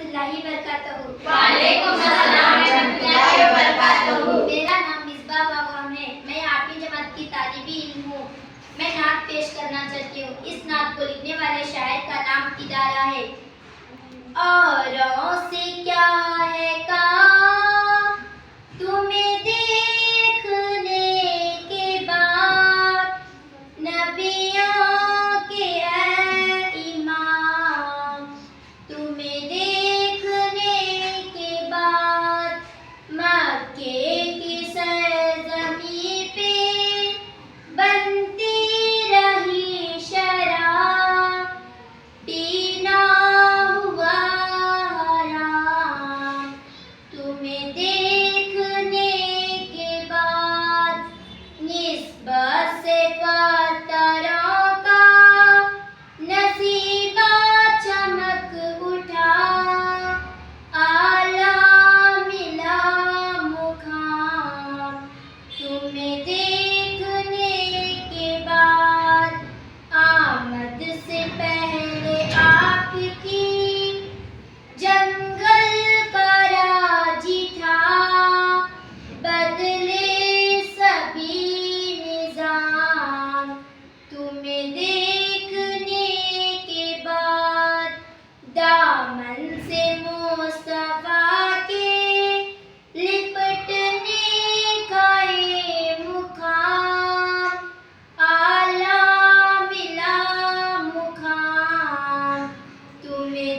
रहमतुल्लाहि वबरकातुहू। वालेकुम अस्सलाम रहमतुल्लाहि वबरकातुहू। मेरा नाम मिसबा बागवान है। मैं 8वीं जमात की तालिबी इल्म हूँ। मैं नात पेश करना चाहती हूँ। इस नात को लिखने वाले शायर का नाम इदारा है। औरों से क्या है काम तुम्हें देखने के बाद, नबियों के इमाम तुम्हें देखने के बाद, मक्के की सरजमी पे बनती रही शराब, पीना हुआ हराम तुम्हें देखने के बाद, निस्बत से फतरों का नसीबा चमक उठा, आला मिला मुकाम तुम्हें देखने के बाद, आमद से पहले आपकी जंगल का राजी था, बदले सभी निजाम तुम्हें देखने के बाद, दामन से मुस्तफा के लिपटने का ये मुकाम, आला मिला मुकाम तुम्हें